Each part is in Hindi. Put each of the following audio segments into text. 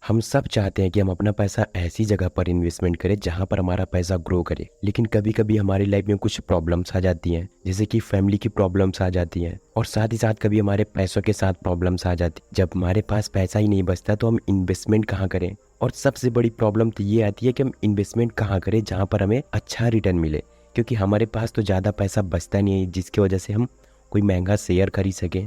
हम सब चाहते हैं कि हम अपना पैसा ऐसी जगह पर इन्वेस्टमेंट करें जहां पर हमारा पैसा ग्रो करे। लेकिन कभी कभी हमारी लाइफ में कुछ प्रॉब्लम्स आ जाती हैं, जैसे कि फैमिली की प्रॉब्लम्स आ जाती हैं, और साथ ही साथ कभी हमारे पैसों के साथ प्रॉब्लम्स आ जाती हैं। जब हमारे पास पैसा ही नहीं बचता तो हम इन्वेस्टमेंट कहाँ करें। और सबसे बड़ी प्रॉब्लम तो ये आती है कि हम इन्वेस्टमेंट कहाँ करें जहाँ पर हमें अच्छा रिटर्न मिले, क्योंकि हमारे पास तो ज़्यादा पैसा बचता नहीं है जिसकी वजह से हम कोई महंगा शेयर खरीद सकें।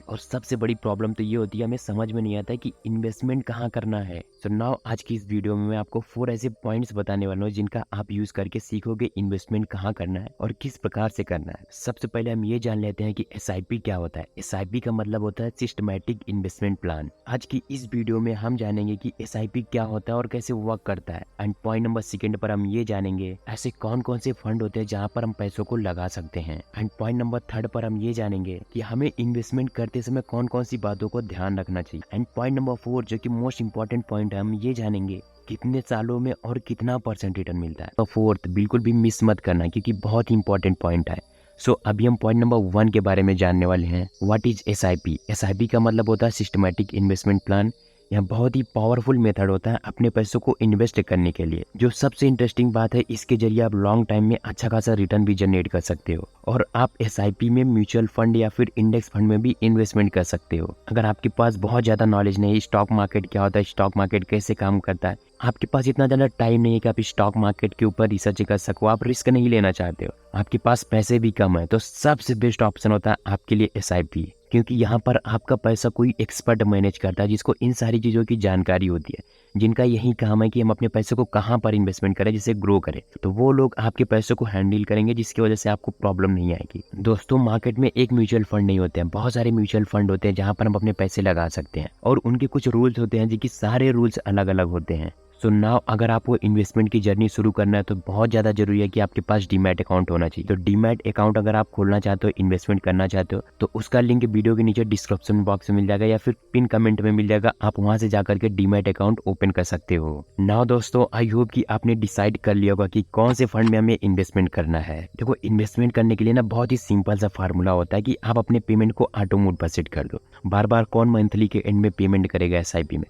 और सबसे बड़ी प्रॉब्लम तो ये होती है, हमें समझ में नहीं आता है कि इन्वेस्टमेंट कहाँ करना है। सो नाउ आज की इस वीडियो में मैं आपको 4 ऐसे पॉइंट्स बताने वाला हूँ जिनका आप यूज करके सीखोगे इन्वेस्टमेंट कहाँ करना है और किस प्रकार से करना है। सबसे पहले हम ये जान लेते हैं कि एसआईपी क्या होता है। एसआईपी का मतलब होता है सिस्टमैटिक इन्वेस्टमेंट प्लान। आज की इस वीडियो में हम जानेंगे कि एसआईपी क्या होता है और कैसे वर्क करता है। एंड पॉइंट नंबर सेकंड पर हम ये जानेंगे ऐसे कौन कौन से फंड होते हैं जहाँ पर हम पैसों को लगा सकते हैं। एंड पॉइंट नंबर थर्ड पर हम ये जानेंगे कि हमें इन्वेस्टमेंट करते समय कौन कौन सी बातों को ध्यान रखना चाहिए। एंड पॉइंट नंबर 4 जो कि मोस्ट इंपॉर्टेंट पॉइंट है, हम ये जानेंगे कितने सालों में और कितना परसेंट रिटर्न मिलता है। तो फोर्थ बिल्कुल भी मिस मत करना क्योंकि बहुत ही इंपॉर्टेंट पॉइंट है। सो अभी हम पॉइंट नंबर 1 के बारे में जानने वाले हैं। What is SIP. एसआईपी का मतलब होता है सिस्टमैटिक इन्वेस्टमेंट प्लान। यह बहुत ही पावरफुल मेथड होता है अपने पैसों को इन्वेस्ट करने के लिए। जो सबसे इंटरेस्टिंग बात है, इसके जरिए आप लॉन्ग टाइम में अच्छा खासा रिटर्न भी जनरेट कर सकते हो। और आप एसआईपी में म्यूचुअल फंड या फिर इंडेक्स फंड में भी इन्वेस्टमेंट कर सकते हो। अगर आपके पास बहुत ज़्यादा नॉलेज नहीं है स्टॉक मार्केट क्या होता है, स्टॉक मार्केट कैसे काम करता है, आपके पास इतना ज़्यादा टाइम नहीं है कि आप स्टॉक मार्केट के ऊपर रिसर्च कर सको, आप रिस्क नहीं लेना चाहते हो, आपके पास पैसे भी कम है, तो सबसे बेस्ट ऑप्शन होता है आपके लिए एसआईपी। क्योंकि यहाँ पर आपका पैसा कोई एक्सपर्ट मैनेज करता है जिसको इन सारी चीज़ों की जानकारी होती है, जिनका यही काम है कि हम अपने पैसे को कहाँ पर इन्वेस्टमेंट करें जिससे ग्रो करें। तो वो लोग आपके पैसों को हैंडल करेंगे जिसकी वजह से आपको प्रॉब्लम नहीं आएगी। दोस्तों, मार्केट में एक म्यूचुअल फंड नहीं होते हैं, बहुत सारे म्यूचुअल फंड होते हैं जहाँ पर हम अपने पैसे लगा सकते हैं और उनके कुछ रूल्स होते हैं जिनकी सारे रूल्स अलग अलग होते हैं। सो नाउ अगर आपको इन्वेस्टमेंट की जर्नी शुरू करना है तो बहुत ज़्यादा जरूरी है कि आपके पास डीमैट अकाउंट होना चाहिए। तो डीमैट अकाउंट अगर आप खोलना चाहते हो, इन्वेस्टमेंट करना चाहते हो, तो उसका लिंक वीडियो के नीचे डिस्क्रिप्शन बॉक्स में मिल जाएगा या फिर पिन कमेंट में मिल जाएगा। आप वहां से जाकर के डीमैट अकाउंट ओपन कर सकते हो। नाउ दोस्तों, आई होप कि आपने डिसाइड कर लिया होगा कि कौन से फंड में हमें इन्वेस्टमेंट करना है। देखो, इन्वेस्टमेंट करने के लिए ना बहुत ही सिंपल सा फार्मूला होता है कि आप अपने पेमेंट को ऑटो मोड पर सेट कर दो। बार बार कौन मंथली के एंड में पेमेंट करेगा एसआईपी में,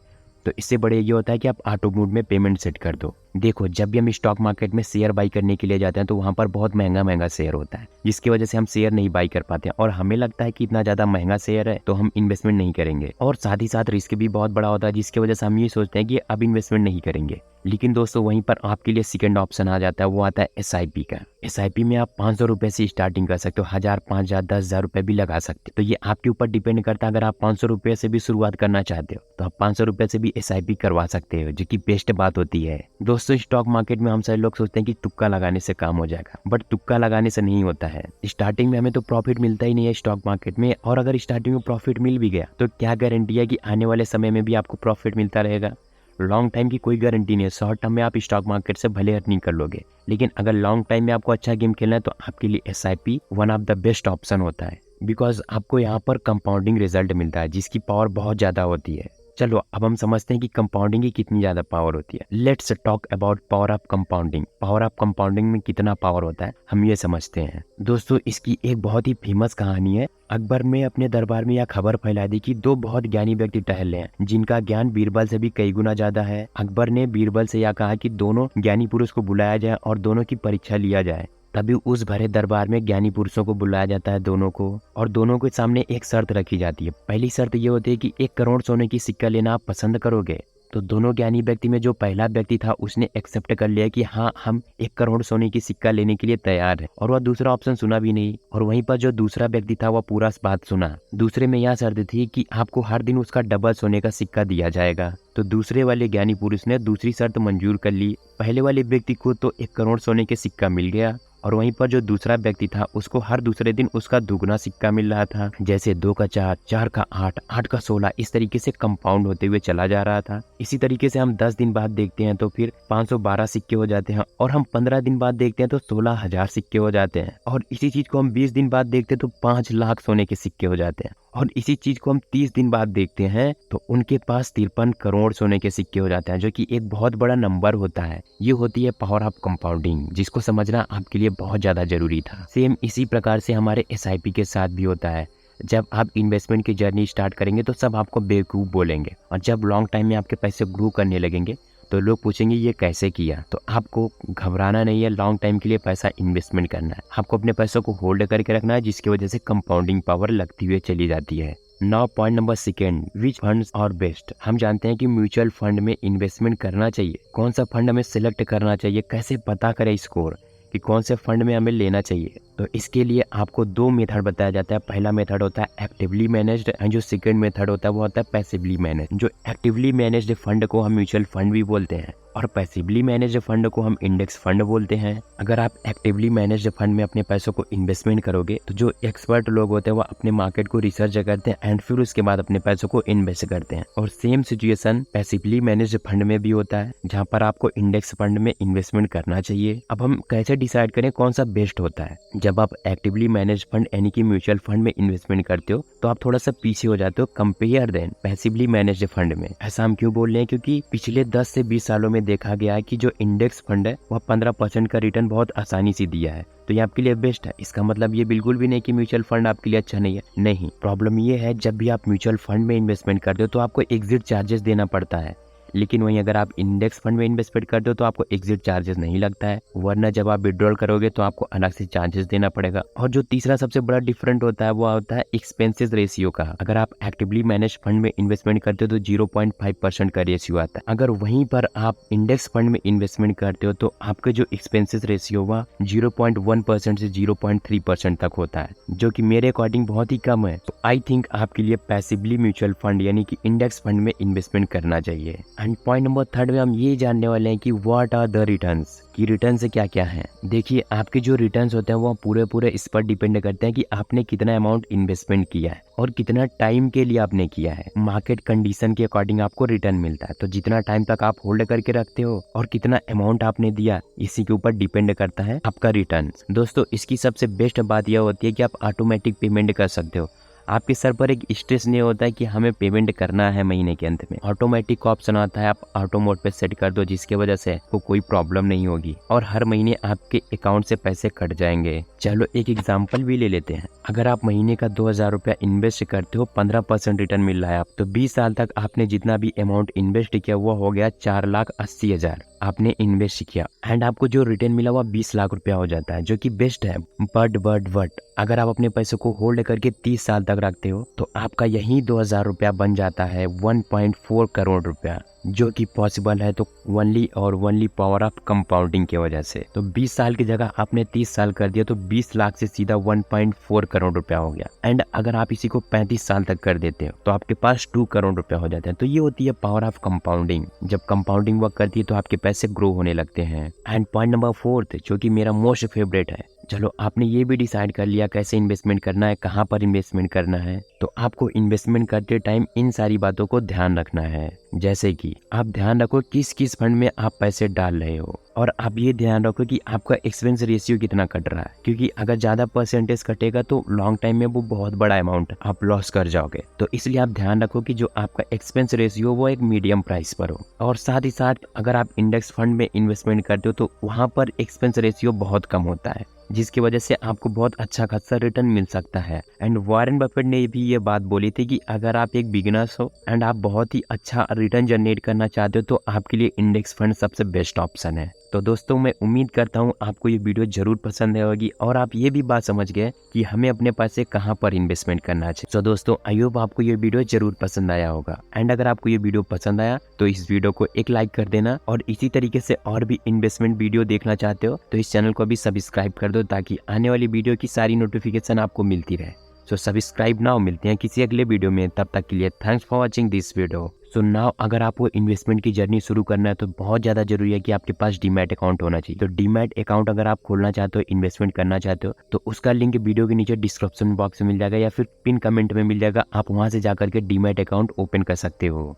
तो इससे बड़े ये होता है कि आप ऑटो मोड में पेमेंट सेट कर दो। देखो, जब भी हम स्टॉक मार्केट में शेयर बाई करने के लिए जाते हैं तो वहाँ पर बहुत महंगा महंगा शेयर होता है, जिसकी वजह से हम शेयर नहीं बाई कर पाते हैं और हमें लगता है कि इतना ज़्यादा महंगा शेयर है तो हम इन्वेस्टमेंट नहीं करेंगे। और साथ ही साथ रिस्क भी बहुत बड़ा होता है जिसकी वजह से हम ये सोचते हैं कि अब इन्वेस्टमेंट नहीं करेंगे। लेकिन दोस्तों, वहीं पर आपके लिए सेकंड ऑप्शन आ जाता है, वो आता है एसआईपी का। एसआईपी में आप 500 रुपये से स्टार्टिंग कर सकते हो, 1000, 5000, 10,000 रुपये भी लगा सकते हो। तो ये आपके ऊपर डिपेंड करता है। अगर आप 500 रुपये से भी शुरुआत करना चाहते हो तो आप 500 रुपये से भी एसआईपी करवा सकते हो, जो कि बेस्ट बात होती है। दोस्तों, स्टॉक मार्केट में हम सारे लोग सोचते हैं कि तुक्का लगाने से काम हो जाएगा, बट तुक्का लगाने से नहीं होता है। स्टार्टिंग में हमें तो प्रॉफिट मिलता ही नहीं है स्टॉक मार्केट में, और अगर स्टार्टिंग में प्रॉफिट मिल भी गया तो क्या गारंटी है कि आने वाले समय में भी आपको प्रॉफिट मिलता रहेगा। लॉन्ग टाइम की कोई गारंटी नहीं है। शॉर्ट टर्म में आप स्टॉक मार्केट से भले अर्निंग कर लोगे, लेकिन अगर लॉन्ग टाइम में आपको अच्छा गेम खेलना है तो आपके लिए SIP one of the best option होता है। बिकॉज आपको यहाँ पर कंपाउंडिंग रिजल्ट मिलता है जिसकी पावर बहुत ज़्यादा होती है। चलो अब हम समझते हैं कि कंपाउंडिंग की कितनी ज़्यादा पावर होती है। Let's talk about power of compounding. Power of compounding में कितना पावर होता है हम ये समझते हैं। दोस्तों, इसकी एक बहुत ही फेमस कहानी है। अकबर ने अपने दरबार में यह खबर फैला दी कि दो बहुत ज्ञानी व्यक्ति टहल रहे हैं जिनका ज्ञान बीरबल से भी कई गुना ज्यादा है। अकबर ने बीरबल से यह कहा कि दोनों ज्ञानी पुरुष को बुलाया जाए और दोनों की परीक्षा लिया जाए। तभी उस भरे दरबार में ज्ञानी पुरुषों को बुलाया जाता है दोनों को, और दोनों के सामने एक शर्त रखी जाती है। पहली शर्त ये होती है कि 1 करोड़ सोने की सिक्का लेना आप पसंद करोगे। तो दोनों ज्ञानी व्यक्ति में जो पहला व्यक्ति था उसने एक्सेप्ट कर लिया कि हाँ, हम 1 करोड़ सोने की सिक्का लेने के लिए तैयार है, और वह दूसरा ऑप्शन सुना भी नहीं। और वहीं पर जो दूसरा व्यक्ति था वह पूरा बात सुना। दूसरे में यह शर्त थी कि आपको हर दिन उसका डबल सोने का सिक्का दिया जाएगा। तो दूसरे वाले ज्ञानी पुरुष ने दूसरी शर्त मंजूर कर ली। पहले वाले व्यक्ति को तो 1 करोड़ सोने के सिक्का मिल गया, और वहीं पर जो दूसरा व्यक्ति था उसको हर दूसरे दिन उसका दुगना सिक्का मिल रहा था। जैसे 2 का 4, 4 का 8, 8 का 16, इस तरीके से कंपाउंड होते हुए चला जा रहा था। इसी तरीके से हम 10 दिन बाद देखते हैं तो फिर 512 सिक्के हो जाते हैं, और हम 15 दिन बाद देखते हैं तो 16,000 सिक्के हो जाते हैं, और इसी चीज को हम 20 दिन बाद देखते हैं तो 5 लाख सोने के सिक्के हो जाते हैं, और इसी चीज को हम 30 दिन बाद देखते हैं तो उनके पास 53 करोड़ सोने के सिक्के हो जाते हैं, जो कि एक बहुत बड़ा नंबर होता है। ये होती है पावर ऑफ कंपाउंडिंग, जिसको समझना आपके लिए बहुत ज्यादा जरूरी था। सेम इसी प्रकार से हमारे एसआईपी के साथ भी होता है। जब आप इन्वेस्टमेंट की जर्नी स्टार्ट करेंगे तो सब आपको बेवकूफ़ बोलेंगे, और जब लॉन्ग टाइम में आपके पैसे ग्रो करने लगेंगे तो लोग पूछेंगे ये कैसे किया। तो आपको घबराना नहीं है, लॉन्ग टाइम के लिए पैसा इन्वेस्टमेंट करना है, आपको अपने पैसों को होल्ड करके रखना है, जिसकी वजह से कंपाउंडिंग पावर लगती हुई चली जाती है। Now point number second, which funds are best. हम जानते हैं कि म्यूचुअल फंड में इन्वेस्टमेंट करना चाहिए, कौन सा फंड हमें सिलेक्ट करना चाहिए, कैसे पता करें स्कोर कि कौन से फंड में हमें लेना चाहिए। तो इसके लिए आपको दो मेथड बताया जाता है। पहला मेथड होता है एक्टिवली मैनेज्ड, एंड जो सेकंड मेथड होता है वो होता है पैसिवली मैनेज्ड। जो एक्टिवली मैनेज्ड फंड को हम म्यूचुअल फंड भी बोलते हैं, और पैसिवली मैनेज्ड फंड को हम इंडेक्स फंड बोलते हैं। अगर आप एक्टिवली मैनेज्ड फंड में अपने पैसों को इन्वेस्टमेंट करोगे तो जो एक्सपर्ट लोग होते हैं वो अपने मार्केट को रिसर्च करते हैं एंड फिर उसके बाद अपने पैसों को इन्वेस्ट करते हैं। और same situation passively managed fund में भी होता है, जहाँ पर आपको इंडेक्स फंड में इन्वेस्टमेंट करना चाहिए। अब हम कैसे डिसाइड करें कौन सा बेस्ट होता है। जब आप एक्टिवली मैनेज फंड यानी कि म्यूचुअल फंड में इन्वेस्टमेंट करते हो तो आप थोड़ा सा पीछे हो जाते हो compare then passively managed fund में। ऐसा हम क्यों बोल रहे हैं, क्योंकि पिछले 10 से 20 सालों में देखा गया है कि जो इंडेक्स फंड है वह 15% का रिटर्न बहुत आसानी से दिया है, तो ये आपके लिए बेस्ट है। इसका मतलब ये बिल्कुल भी नहीं कि म्यूचुअल फंड आपके लिए अच्छा नहीं है, नहीं। प्रॉब्लम ये है जब भी आप म्यूचुअल फंड में इन्वेस्टमेंट करते हो तो आपको एग्जिट चार्जेस देना पड़ता है, लेकिन वहीं अगर आप इंडेक्स फंड में इन्वेस्टमेंट करते हो तो आपको एग्जिट चार्जेस नहीं लगता है, वरना जब आप विड्रॉल करोगे तो आपको अलग से चार्जेस देना पड़ेगा। और जो तीसरा सबसे बड़ा डिफरेंट होता है वो होता है एक्सपेंसेस रेशियो का। अगर आप एक्टिवली मैनेज फंड में इन्वेस्टमेंट करते हो तो 0.5% का रेशियो आता है, अगर वहीं पर आप इंडेक्स फंड में इन्वेस्टमेंट करते हो तो आपके जो एक्सपेंसेस रेशियो हुआ 0.1% से 0.3% तक होता है, जो कि मेरे अकॉर्डिंग बहुत ही कम है। तो आई थिंक आपके लिए पैसिवली म्यूचुअल फंड यानी कि इंडेक्स फंड में इन्वेस्टमेंट करना चाहिए। एंड पॉइंट नंबर थर्ड में हम ये जानने वाले हैं कि व्हाट आर द रिटर्न्स, कि रिटर्न से क्या क्या है। देखिए आपके जो रिटर्न्स होते हैं वो पूरे इस पर डिपेंड करते हैं कि आपने कितना अमाउंट इन्वेस्टमेंट किया है और कितना टाइम के लिए आपने किया है। मार्केट कंडीशन के अकॉर्डिंग आपको रिटर्न मिलता है, तो जितना टाइम तक आप होल्ड करके रखते हो और कितना अमाउंट आपने दिया, इसी के ऊपर डिपेंड करता है आपका रिटर्न। दोस्तों इसकी सबसे बेस्ट बात यह होती है कि आप ऑटोमेटिक पेमेंट कर सकते हो। आपके सर पर एक स्ट्रेस नहीं होता है कि हमें पेमेंट करना है महीने के अंत में। ऑटोमेटिक ऑप्शन आता है, आप ऑटो मोड पे सेट कर दो, जिसकी वजह से आपको कोई प्रॉब्लम नहीं होगी और हर महीने आपके अकाउंट से पैसे कट जाएंगे। चलो एक एग्जांपल भी ले लेते हैं। अगर आप महीने का 2000 रुपया इन्वेस्ट करते हो, 15% रिटर्न मिल रहा है आप, तो 20 साल तक आपने जितना भी अमाउंट इन्वेस्ट किया वो हो गया 4,80,000 आपने इन्वेस्ट किया, एंड आपको जो रिटर्न मिला हुआ 20 लाख रुपया हो जाता है, जो कि बेस्ट है। बट अगर आप अपने पैसों को होल्ड करके 30 साल तक रखते हो तो आपका यही 2000 रुपया बन जाता है 1.4 करोड़ रुपया, जो कि पॉसिबल है तो ओनली पावर ऑफ कंपाउंडिंग की वजह से। तो 20 साल की जगह आपने 30 साल कर दिया तो 20 लाख से सीधा 1.4 करोड़ रुपया हो गया। एंड अगर आप इसी को 35 साल तक कर देते हो तो आपके पास 2 करोड़ रुपया हो जाते हैं। तो ये होती है पावर ऑफ कंपाउंडिंग। जब कंपाउंडिंग वर्क करती है तो आपके पैसे ग्रो होने लगते हैं। एंड पॉइंट नंबर 4 जो कि मेरा मोस्ट फेवरेट है, चलो आपने ये भी डिसाइड कर लिया कैसे इन्वेस्टमेंट करना है, कहाँ पर इन्वेस्टमेंट करना है, तो आपको इन्वेस्टमेंट करते टाइम इन सारी बातों को ध्यान रखना है। जैसे कि आप ध्यान रखो किस किस फंड में आप पैसे डाल रहे हो, और आप ये ध्यान रखो कि आपका एक्सपेंस रेशियो कितना कट रहा है, क्योंकि अगर ज़्यादा परसेंटेज कटेगा तो लॉन्ग टाइम में वो बहुत बड़ा अमाउंट आप लॉस कर जाओगे। तो इसलिए आप ध्यान रखो कि जो आपका एक्सपेंस रेशियो वो एक मीडियम प्राइस पर हो। और साथ ही साथ अगर आप इंडेक्स फंड में इन्वेस्टमेंट करते हो तो वहाँ पर एक्सपेंस रेशियो बहुत कम होता है, जिसकी वजह से आपको बहुत अच्छा खासा रिटर्न मिल सकता है। एंड वॉरेन बफेट ने भी ये बात बोली थी कि अगर आप एक बिगिनर्स हो एंड आप बहुत ही अच्छा रिटर्न जनरेट करना चाहते हो तो आपके लिए इंडेक्स फंड सबसे बेस्ट ऑप्शन है। तो दोस्तों मैं उम्मीद करता हूँ आपको ये वीडियो जरूर पसंद आएगी और आप ये भी बात समझ गए कि हमें अपने पैसे कहाँ पर इन्वेस्टमेंट करना चाहिए। तो दोस्तों आई होप आपको ये वीडियो जरूर पसंद आया होगा। एंड अगर आपको ये वीडियो पसंद आया तो इस वीडियो को एक लाइक कर देना, और इसी तरीके से और भी इन्वेस्टमेंट वीडियो देखना चाहते हो तो इस चैनल को भी सब्सक्राइब कर दो, ताकि आने वाली वीडियो की सारी नोटिफिकेशन आपको मिलती रहे। सो सब्सक्राइब नाउ, मिलते हैं किसी अगले वीडियो में, तब तक के लिए thanks for watching this video. So now अगर आपको इन्वेस्टमेंट की जर्नी शुरू करना है तो बहुत ज़्यादा जरूरी है कि आपके पास डीमैट अकाउंट होना चाहिए। तो डीमैट अकाउंट अगर आप खोलना चाहते हो, इन्वेस्टमेंट करना चाहते हो, तो उसका लिंक वीडियो के नीचे डिस्क्रिप्शन बॉक्स में मिल जाएगा या फिर पिन कमेंट में मिल जाएगा। आप वहाँ से जाकर के डीमैट अकाउंट ओपन कर सकते हो।